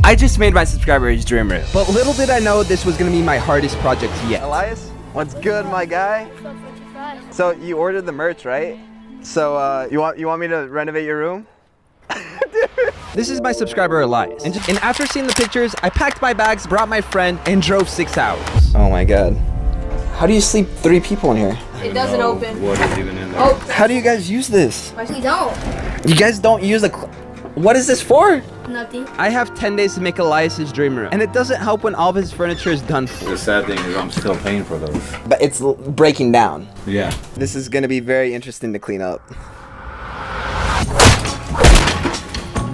I just made my subscriber his dream room. But little did I know this was gonna be my hardest project yet. Elias, what's good, my guy? So you ordered the merch, right? So you want me to renovate your room? This is my subscriber Elias. And after seeing the pictures, I packed my bags, brought my friend, and drove 6 hours. Oh my god. How do you sleep 3 people in here? It doesn't open. What is even in there? Oh, How do you guys use this? we don't. You guys don't use a... What is this for? Nothing. I have 10 days to make Elias' dream room. And it doesn't help when all of his furniture is done for. The sad thing is I'm still paying for those. But it's breaking down. Yeah. This is gonna be very interesting to clean up.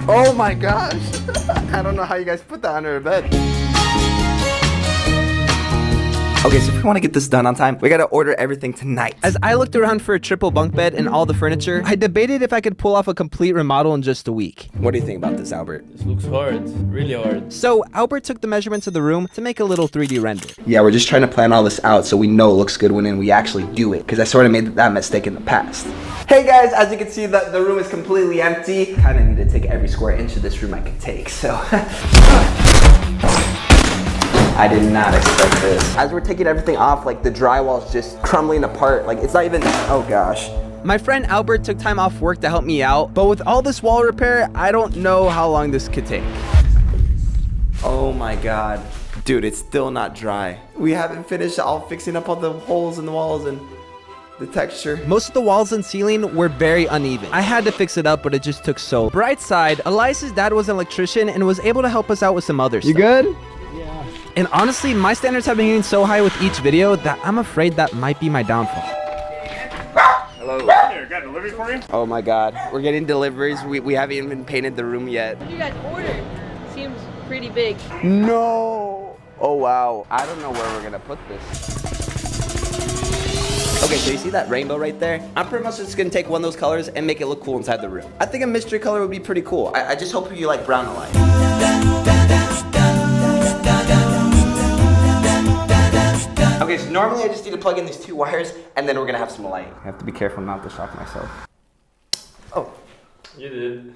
Oh my gosh. I don't know how you guys put that under a bed. Okay, so if we want to get this done on time, we gotta order everything tonight. As I looked around for a triple bunk bed and all the furniture, I debated if I could pull off a complete remodel in just a week. What do you think about this, Albert? This looks hard, really hard. So Albert took the measurements of the room to make a little 3D render. Yeah, we're just trying to plan all this out so we know it looks good when we actually do it, because I sort of made that mistake in the past. Hey guys, as you can see, the room is completely empty. Kind of need to take every square inch of this room I could take, so... I did not expect this. As we're taking everything off, like the drywall's just crumbling apart. Like it's not even, oh gosh. My friend Albert took time off work to help me out, but with all this wall repair, I don't know how long this could take. Oh my god. Dude, it's still not dry. We haven't finished all fixing up all the holes in the walls and the texture. Most of the walls and ceiling were very uneven. I had to fix it up, but it just took so. Bright side, Elias' dad was an electrician and was able to help us out with some other stuff. You good? And honestly, my standards have been getting so high with each video that I'm afraid that might be my downfall. Hello. Here, got delivery for you? Oh my god. We're getting deliveries. We haven't even painted the room yet. You guys ordered. Seems pretty big. No. Oh wow. I don't know where we're gonna put this. Okay, so you see that rainbow right there? I'm pretty much just gonna take one of those colors and make it look cool inside the room. I think a mystery color would be pretty cool. I just hope you like brown a lot. Okay, so normally I just need to plug in these 2 wires and then we're gonna have some light. I have to be careful not to shock myself. Oh. You did.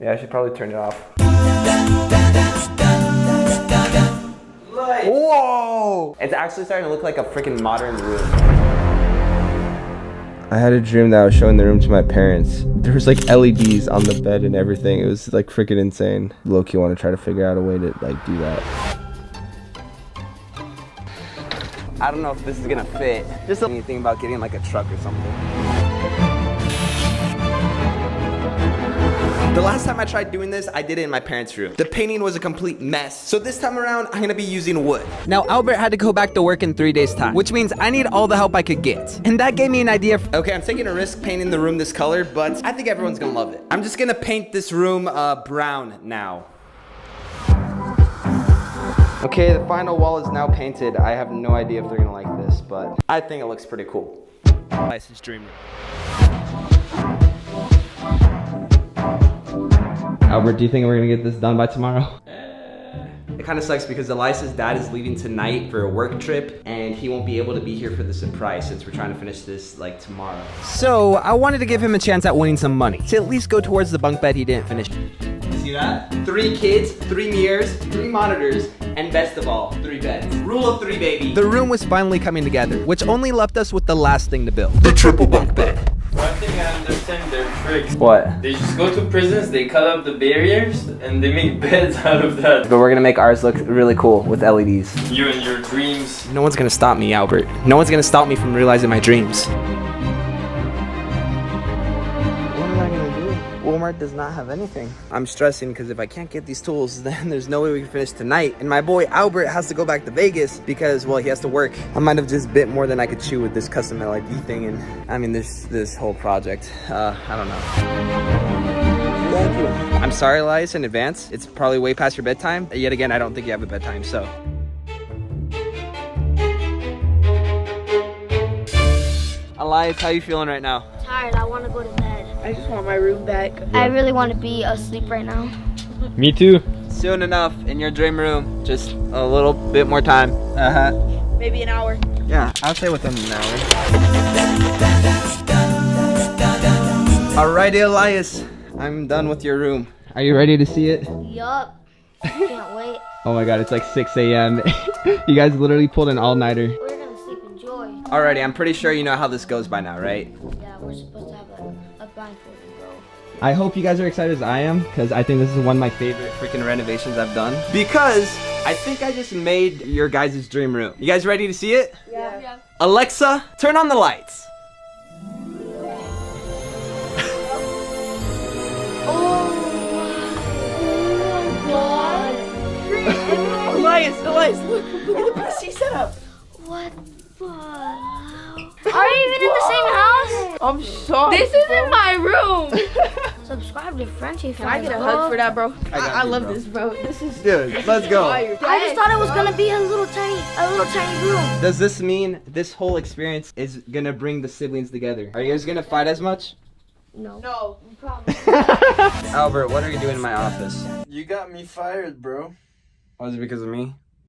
Yeah, I should probably turn it off. Light. Whoa! It's actually starting to look like a freaking modern room. I had a dream that I was showing the room to my parents. There was like LEDs on the bed and everything. It was like freaking insane. Low-key want to try to figure out a way to like do that. I don't know if this is gonna fit. Just anything about getting like a truck or something. The last time I tried doing this, I did it in my parents' room. The painting was a complete mess. So this time around, I'm gonna be using wood. Now, Albert had to go back to work in 3 days' time, which means I need all the help I could get. And that gave me an idea. Okay, I'm taking a risk painting the room this color, but I think everyone's gonna love it. I'm just gonna paint this room brown now. Okay, the final wall is now painted. I have no idea if they're gonna like this, but I think it looks pretty cool. Elias' dream room. Albert, do you think we're gonna get this done by tomorrow? It kind of sucks because Elias' dad is leaving tonight for a work trip and he won't be able to be here for the surprise since we're trying to finish this like tomorrow. So I wanted to give him a chance at winning some money to at least go towards the bunk bed he didn't finish. See that? 3 kids, 3 mirrors, 3 monitors, and best of all, 3 beds. Rule of 3, baby. The room was finally coming together, which only left us with the last thing to build. The triple bunk bed. One thing I understand their tricks. What? They just go to prisons, they cut up the barriers, and they make beds out of that. But we're gonna make ours look really cool with LEDs. You and your dreams. No one's gonna stop me, Albert. No one's gonna stop me from realizing my dreams. What am I gonna do? Walmart does not have anything. I'm stressing because if I can't get these tools, then there's no way we can finish tonight. And my boy Albert has to go back to Vegas because, well, he has to work. I might have just bit more than I could chew with this custom LED thing. And I mean, this whole project, I don't know. Thank you. I'm sorry, Elias, in advance. It's probably way past your bedtime. Yet again, I don't think you have a bedtime, so. Elias, how you feeling right now? Tired. I want to go to bed. I just want my room back. I really want to be asleep right now. Me too. Soon enough, in your dream room. Just a little bit more time. Maybe an hour. Yeah, I'll say within an hour. Alrighty, Elias. I'm done with your room. Are you ready to see it? Yup. Can't wait. Oh my god, it's like 6 a.m. You guys literally pulled an all-nighter. We're gonna sleep in joy. Alrighty, I'm pretty sure you know how this goes by now, right? Yeah, we're supposed to have a blindfold and go. I hope you guys are excited as I am, because I think this is one of my favorite Freaking renovations I've done. Because I think I just made your guys' dream room. You guys ready to see it? Yeah. Alexa, turn on the lights. Elias, look at the PC setup. What the hell? Are you even in the same house? I'm sorry. This isn't my room. Subscribe to Frenchie. Can I get a hug for that, bro? got I you, love bro. this, bro. This is Dude, let's go. fire. I just thought it was gonna be a little tiny room. Does this mean this whole experience is gonna bring the siblings together? Are you guys gonna fight as much? No. No. Probably. Albert, what are you doing in my office? You got me fired, bro. Was it because of me?